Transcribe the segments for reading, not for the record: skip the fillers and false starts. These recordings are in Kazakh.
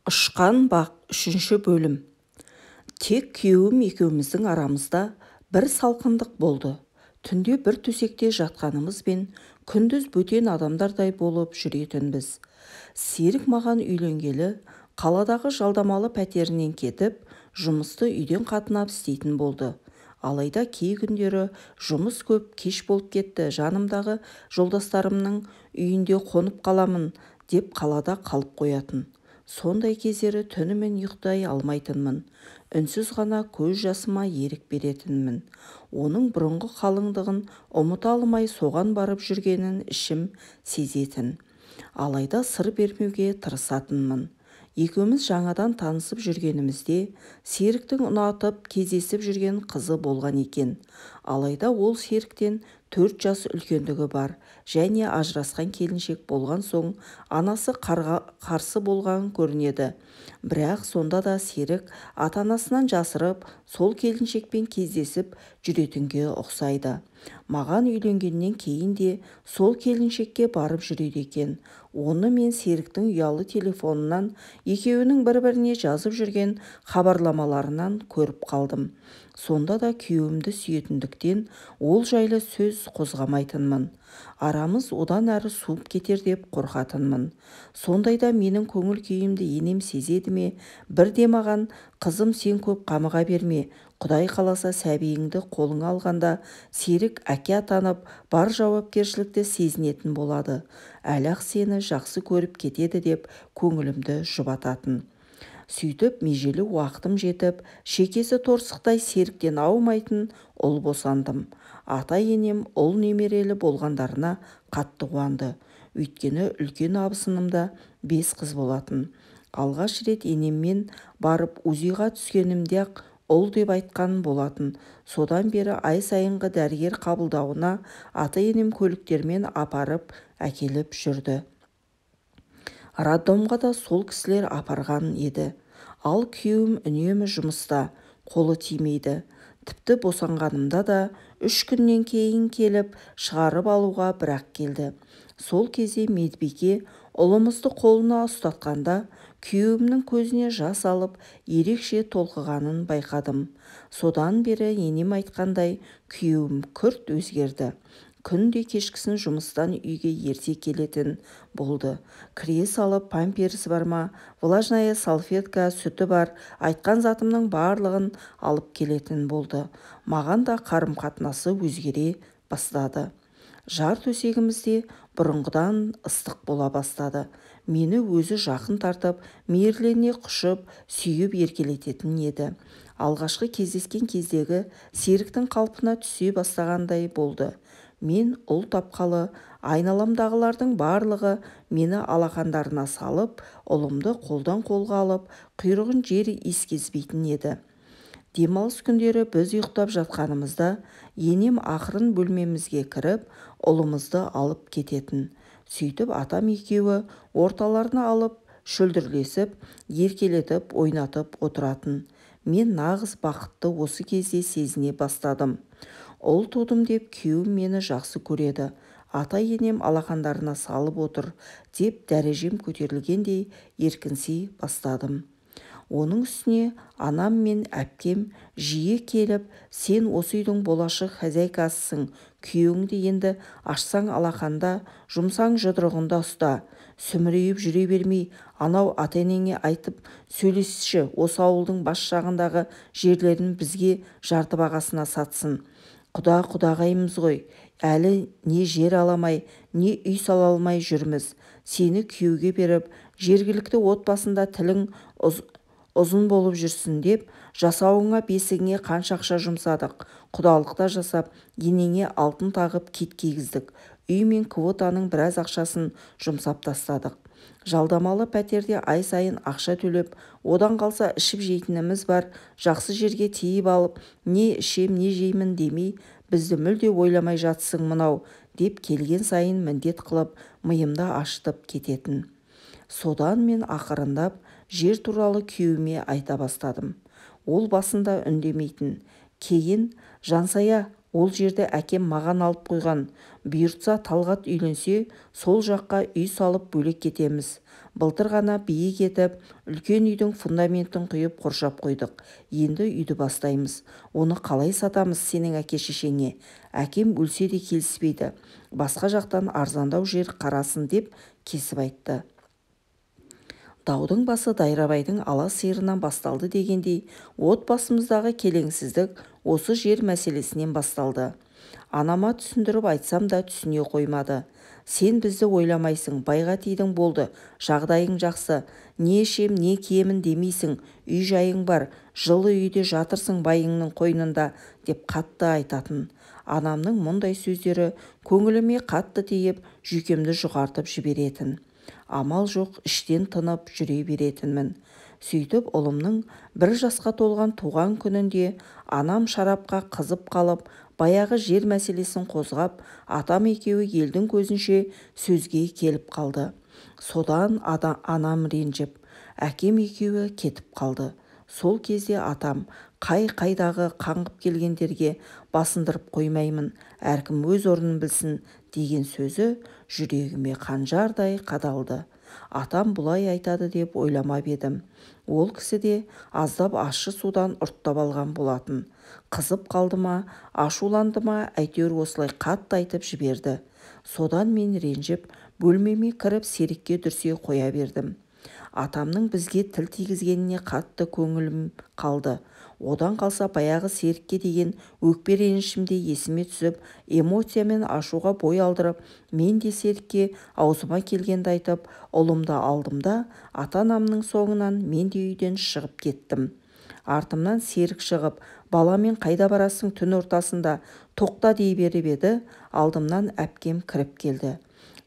Ұшқан бақ 3 бөлім. Тек күйеуім екеуміздің арамызда бір салқындық болды. Түнде бір төсекте жатқанымызбен күндіз бөтен адамдардай болып жүретінбіз. Серік маған үйленгелі қаладағы жалдамалы пәтерінен кетіп, жұмысты үйден қатынап істейтін болды. Алайда кей күндері жұмыс көп, кеш болып кетті. Жанымдағы жолдастарымның үйінде қонып қаламын деп қалада қалып қоятын. Сондай кездері түнімен ұйықтай алмайтынмын. Үнсіз ғана көз жасыма ерік беретінмін. Оның бұрынғы қалыңдығын ұмыта алмай соған барып жүргенін ішім сезетін. Алайда сыр бермеуге тырысатынмын. Екеуміз жаңадан танысып жүргенімізде Серіктің ұнатып кездесіп жүрген қызы болған екен. Алайда ол Серіктен 4 жас үлкендігі бар және ажырасқан келіншек болған соң анасы қарсы болған көрінеді. Бірақ сонда да Серік ата-анасынан жасырып сол келіншекпен кездесіп жүретінге ұқсайды. Маған үйленгеннен кейін де сол келіншекке барып жүреді екен. Оны мен Серіктің ұялы телефонынан екеуінің бір-біріне жазып жүрген хабарламаларынан көріп қалдым. Сонда да күйеуімді сүйетіндіктен ол жайлы сөз қозғамайтынмын. Арамыз одан әрі суып кетер деп қорқатынмын. Сондайда менің көңіл күйімді енем сезеді ме? Бірде маған, қызым, сен көп қамыға берме. Құдай қаласа сәбиіңді қолыңа алғанда Серік әке атанып, бар жауапкершілікті сезінетін болады. Әлі-ақ сені жақсы көріп кетеді деп көңілімді жұбататын. Сөйтіп межелі уақытым жетіп, шекесі торсықтай Серіктен аумайтын ұл босандым. Ата-енем ұл немерелі болғандарына қатты қуанды. Өйткені үлкен абысынымда 5 қыз болатын. Алғаш рет енеммен барып УЗИға түскенімде-ақ ұл деп айтқан болатын. Содан бері ай сайынғы дәрігер қабылдауына ата-енем көліктермен апарып әкеліп жүрді. Роддомға да сол кісілер апарған еді. Ал күйеуім үнемі жұмыста, қолы тимейді. Тіпті босанғанымда да 3 күннен кейін келіп шығарып алуға бір-ақ келді. Сол кезде медбике ұлымызды қолына ұстатқанда күйеуімнің көзіне жас алып ерекше толқығанын байқадым. Содан бері енем айтқандай күйеуім күрт өзгерді. Күнде кешкісін жұмыстан үйге ерте келетін болды. Кіре салып памперсі бар ма, влажная салфетка, сүті бар, айтқан затымның барлығын алып келетін болды. Маған да қарым-қатынасы өзгере бастады. Жар төсегімізде бұрынғыдан ыстық бола бастады. Мені өзі жақын тартып, мейірлене құшып, сүйіп еркелететін еді. Алғашқы кездескен кездегі Серіктің қалпына түсе бастағандай болды. Мен ұл тапқалы, айналамдағылардың барлығы мені алақандарына салып, ұлымды қолдан қолға алып, құйрығын жер иіскезбейтін еді. Демалыс күндері біз ұйықтап жатқанымызда, енем ақырын бөлмемізге кіріп, ұлымызды алып кететін. Сөйтіп атам екеуі орталарына алып, шүлдірлесіп, еркелетіп, ойнатып отыратын. Мен нағыз бақытты осы кезде сезіне бастадым. Ұл тудым деп күйеуім мені жақсы көреді. Ата-енем алақандарына салып отыр деп дәрежем көтерілгендей еркінси бастадым. Оның үстіне анам мен әпкем жиі келіп, сен осы үйдің болашақ хозяйкасысың, күйеуіңді енді ашсаң алақанда, жұмсаң жұдырығында ұста, сүмірейіп жүре бермей, анау ата-енеңе айтып сөйлесші, осы ауылдың бас жағындағы жерлерін бізге жарты бағасына сатсын. Құдағаймыз ғой, әлі не жер аламай, не үй сала алмай жүрміз. Сені күйеуге беріп, жергілікті отбасында тілің ұзын болып жүрсін деп, жасауыңа бесігіңе қанша ақша жұмсадық. Құдалықта жасап, енеңе алтын тағып кит кигіздік. Үй мен квотаның біраз ақшасын жұмсап тастадық. Жалдамалы пәтерде ай сайын ақша төлеп, одан қалса ішіп жейтініміз бар. Жақсы жерге тиіп алып, не ішем, не жеймін демей, бізді мүлде ойламай жатсың мынау, деп келген сайын міндет қылып, миымды ашытып кететін. Содан мен ақырындап жер туралы күйеуіме айта бастадым. Ол басында үндемейтін. Кейін, жансая, Ол жерді әкем маған алып қойған. Бұйыртса Талғат үйленсе, сол жаққа үй салып бөлек кетеміз. Былтыр ғана биік етіп, үлкен үйдің фундаментін құйып қоршап қойдық. Енді үйді бастаймыз. Оны қалай сатамыз сенің әке-шешеңе? Әкем өлсе де келіспейді. Басқа жақтан арзандау жер қарасын деп кесіп айтты. Даудың басы Дайрабайдың ала сиырынан басталды дегендей, отбасымыздағы келеңсіздік осы жер мәселесінен басталды. Анама түсіндіріп айтсам да түсіне қоймады. Сен бізді ойламайсың, байға тидің болды, жағдайың жақсы, не ішем не киемін демейсің, үй жайың бар, жылы үйде жатырсың байыңның қойнында, деп қатты айтатын. Анамның мұндай сөздері көңіліме қатты тиіп, жүйкемді жұқартып жіберетін. Амал жоқ, іштен тынып жүре беретінмін. Сөйтіп ұлымның 1 жасқа толған туған күнінде анам шарапқа қызып қалып, баяғы жер мәселесін қозғап, атам екеуі елдің көзінше сөзге келіп қалды. Содан анам ренжіп, әкем екеуі кетіп қалды. Сол кезде атам, қайдағы қаңғып келгендерге басындырып қоймаймын, әркім өз орнын білсін, деген сөзі жүрегіме қанжардай қадалды. Атам бұлай айтады деп ойламап едім. Ол кісі де аздап ащы судан ұрттап алған болатын. Қызып қалды ма, ашуланды ма, әйтеуір осылай қатты айтып жіберді. Содан мен ренжіп, бөлмеме кіріп Серікке дүрсе қоя бердім. Атамның бізге тіл тигізгеніне қатты көңілім қалды. Одан қалса баяғы Серікке деген өкпе ренішімде есіме түсіп, эмоциямен ашуға бой алдырып, мен де Серікке аузыма келгенді айтып, ұлымды алдым да, ата-анамның соңынан мен де үйден шығып кеттім. Артымнан Серік шығып, баламен қайда барасың түн ортасында, тоқта дей беріп еді, алдымнан әпкем кіріп келді.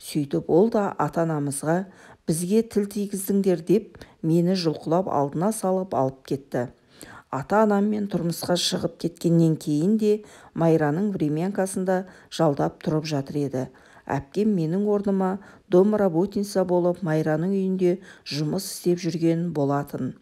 Сөйтіп ол да ата-анамызға бізге тіл тигіздіңдер деп, мені жұлқылап алдына салып алып кетті. Ата-анаммен тұрмысқа шығып кеткеннен кейін де Майраның времянкасында жалдап тұрып жатыр еді. Әпкем менің орныма домработница болып Майраның үйінде жұмыс істеп жүрген болатын.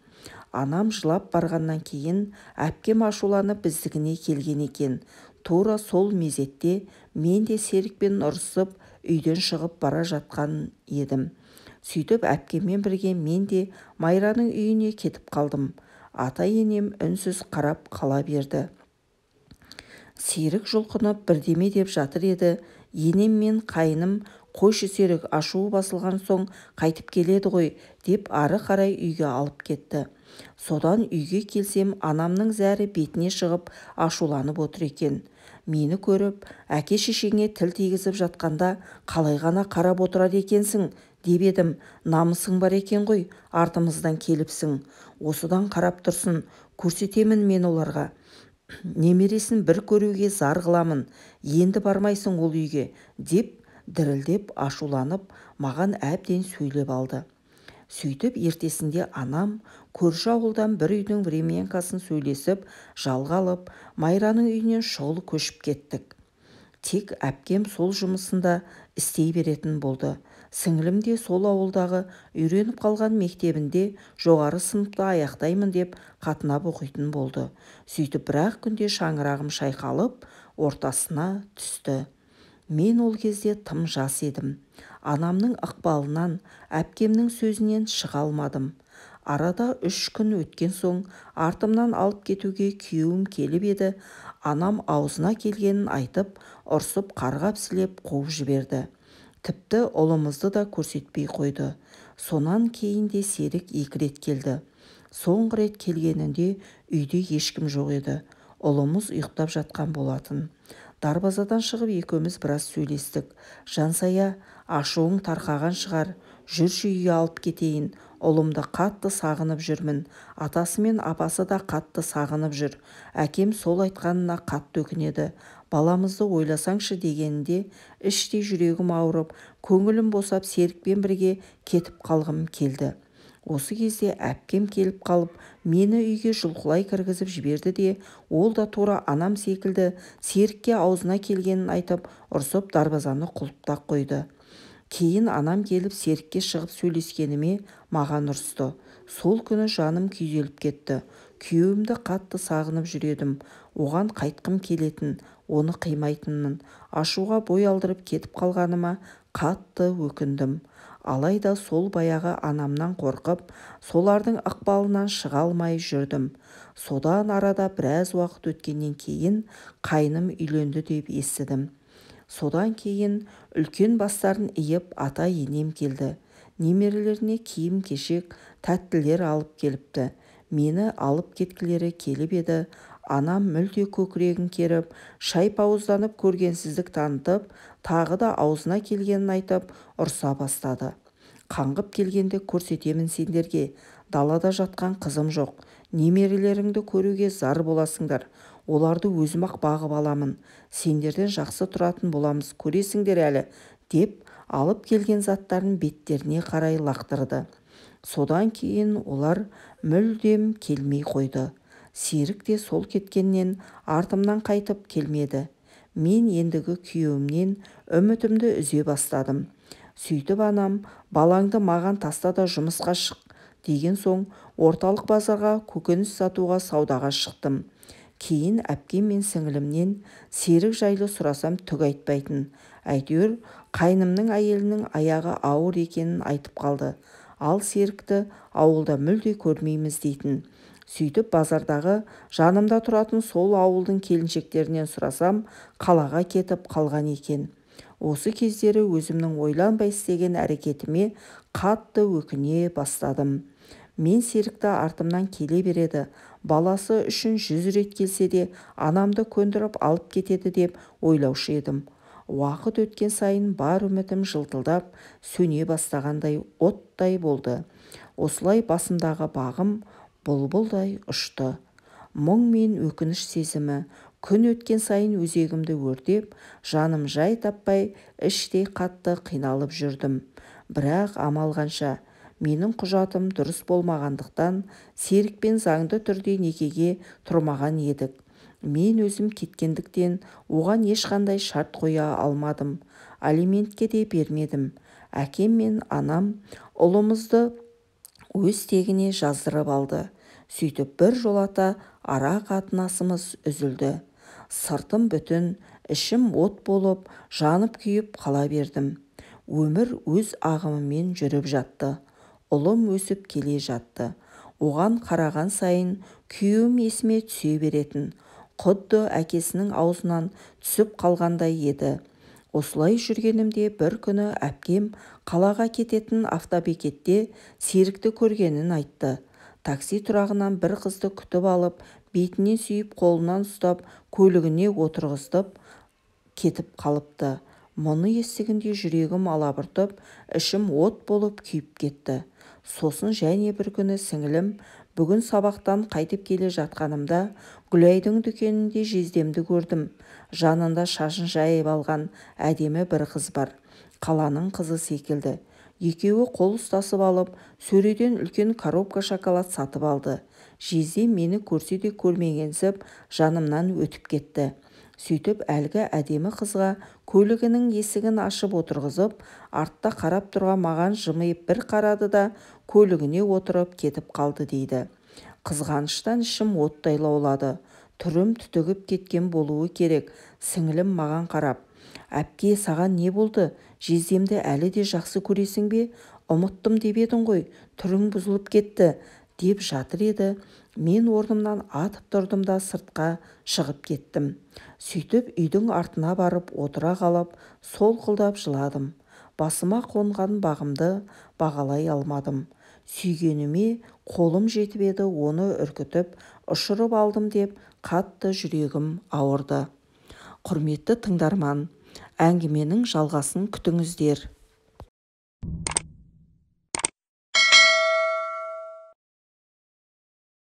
Анам жылап барғаннан кейін әпкем ашуланып біздігіне келген екен. Тура сол мезетте мен де Серікпен ұрысып үйден шығып бара жатқан едім. Сөйтіп әпкеммен бірге мен де Майраның үйіне кетіп қалдым. Ата-енем үнсіз қарап қала берді. Серік жұлқынып бірдеме деп жатыр еді. Енем мен қайыным, қойшы Серік, ашуы басылған соң қайтып келеді ғой, деп ары қарай үйге алып кетті. Содан үйге келсем, анамның зәрі бетіне шығып ашуланып отыр екен. Мені көріп, әке-шешеңе тіл тигізіп жатқанда қалай ғана қарап отырады екенсің, деп едім. Намысың бар екен ғой, артымыздан келіпсің. Осыдан қарап тұрсын, көрсетемін мен оларға. Немересін бір көруге зар қыламын. Енді бармайсың ол үйге, деп дірілдеп ашуланып маған әбден сөйлеп алды. Сөйтіп ертесінде анам көрші ауылдан бір үйдің времянкасын сөйлесіп, жалға алып, Майраның үйінен шұғыл көшіп кеттік. Тек әпкем сол жұмысында істей беретін болды. Сіңілім де сол ауылдағы үйреніп қалған мектебінде жоғары сыныпта аяқтаймын деп қатынап оқитын болды. Сөйтіп бір-ақ күнде шаңырағым шайқалып, ортасына түсті. Мен ол кезде тым жас едім. Анамның ықпалынан, әпкемнің сөзінен шыға алмадым. Арада 3 күн өткен соң артымнан алып кетуге күйеуім келіп еді. Анам аузына келгенін айтып, ұрсып қарғап-сілеп қуып жіберді. Тіпті ұлымызды да көрсетпей қойды. Сонан кейін де Серік 2 рет келді. Соңғы рет келгенінде үйде ешкім жоқ еді. Ұлымыз ұйықтап жатқан болатын. Дарбазадан шығып екеуміз біраз сөйлестік. Жансая, ашуың тарқаған шығар, жүрші үйге алып кетейін. Ұлымды қатты сағынып жүрмін. Атасы мен апасы да қатты сағынып жүр. Әкем сол айтқанына қатты өкінеді. Баламызды ойласаңшы дегенінде іштей жүрегім ауырып, көңілім босап Серікпен бірге кетіп қалғым келді. Осы кезде әпкем келіп қалып, мені үйге жұлқылай кіргізіп жіберді де, ол да тура анам секілді Серікке аузына келгенін айтып, ұрсып дарбазаны құлыптап қойды. Кейін анам келіп Серікке шығып сөйлескеніме маған ұрысты. Сол күні жаным күйзеліп кетті. Күйеуімді қатты сағынып жүредім. Оған қайтқым келетін, оны қимайтынмын. Ашуға бой алдырып кетіп қалғаныма қатты өкіндім. Алайда сол баяғы анамнан қорқып, солардың ықпалынан шыға алмай жүрдім. Содан арада біраз уақыт өткеннен кейін қайным үйленді деп естідім. Содан кейін үлкен бастарын иіп ата-енем келді. Немерелеріне киім-кешек, тәттілер алып келіпті. Мені алып кеткілері келіп еді. Анам мүлде көкірегін керіп, шайпауызданып көргенсіздік танытып, тағы да аузына келгенін айтып, ұрса бастады. Қаңғып келгенде көрсетемін сендерге. Далада жатқан қызым жоқ. Немерелеріңді көруге зар боласыңдар. Оларды өзім-ақ бағып аламын. Сендерден жақсы тұратын боламыз, көресіңдер әлі, деп алып келген заттарын беттеріне қарай лақтырды. Содан кейін олар мүлдем келмей қойды. Серік те сол кеткеннен артымнан қайтып келмеді. Мен ендігі күйеуімнен үмітімді үзе бастадым. Сөйтіп анам, балаңды маған таста да жұмысқа шық деген соң, орталық базарға көкөніс сатуға саудаға шықтым. Кейін әпкем мен сіңілімнен Серік жайлы сұрасам түк айтпайтын. Әйтеуір қайнымның әйелінің аяғы ауыр екенін айтып қалды. Ал Серікті ауылда мүлде көрмейміз дейтін. Сөйтіп базардағы жанымда тұратын сол ауылдың келіншектерінен сұрасам, қалаға кетіп қалған екен. Осы кездері өзімнің ойланбай істеген әрекетіме қатты өкіне бастадым. Мен Серікті артымнан келе береді, баласы үшін 100 рет келсе де анамды көндіріп алып кетеді деп ойлаушы едім. Уақыт өткен сайын бар үмітім жылтылдап, сөне бастағандай оттай болды. Осылай басымдағы бағым бұлбұлдай ұшты. Мұң мен өкініш сезімі күн өткен сайын өзегімді өртеп, жаным жай таппай іштей қатты қиналып жүрдім. Бірақ амал қанша, менің құжатым дұрыс болмағандықтан Серікпен заңды түрде некеге тұрмаған едік. Мен өзім кеткендіктен оған ешқандай шарт қоя алмадым. Алиментке де бермедім. Әкем мен анам ұлымызды өз тегіне жаздырып алды. Сөйтіп бір жолата ара қатынасымыз үзілді. Сыртым бүтін, ішім от болып, жанып күйіп қала бердім. Өмір өз ағымымен жүріп жатты. Ұлым өсіп келе жатты. Оған қараған сайын күйеуім есіме түсе беретін. Құдды әкесінің аузынан түсіп қалғандай еді. Осылай жүргенімде бір күні әпкем қалаға кететін автобекетте Серікті көргенін айтты. Такси тұрағынан бір қызды күтіп алып, бетінен сүйіп, қолынан ұстап, көлігіне отырғызып кетіп қалыпты. Мұны естігенде жүрегім алабұртып, ішім от болып күйіп кетті. Сосын және бір күні сіңілім, бүгін сабақтан қайтып келе жатқанымда Гүлайдың дүкенінде жездемді көрдім. Жанында шашын жайып алған әдемі бір қыз бар. Қаланың қызы секілді. Екеуі қол ұстасып алып, сөреден үлкен коробка шоколад сатып алды. Жездем мені көрсе де көрмегенсіп, жанымнан өтіп кетті. Сөйтіп әлгі әдемі қызға көлігінің есігін ашып отырғызып, артта қарап тұрған маған жымиып бір қарады да көлігіне отырып кетіп қалды дейді. Қызғаныштан ішім оттай лаулады. Түрім түтігіп кеткен болуы керек. Сіңілім маған қарап, әпке, саған не болды? Жездемді әлі де жақсы көресің бе? Ұмыттым деп едің ғой, түрің бұзылып кетті, деп жатыр еді. Мен орнымнан атып тұрдым да сыртқа шығып кеттім. Сөйтіп үйдің артына барып отыра қалып, солқылдап жыладым. Басыма қонған бағымды бағалай алмадым. Сүйгеніме қолым жетіп еді, оны үркітіп, ұшырып алдым деп қатты жүрегім ауырды. Құрметті тыңдарман, әңгіменің жалғасын күтіңіздер.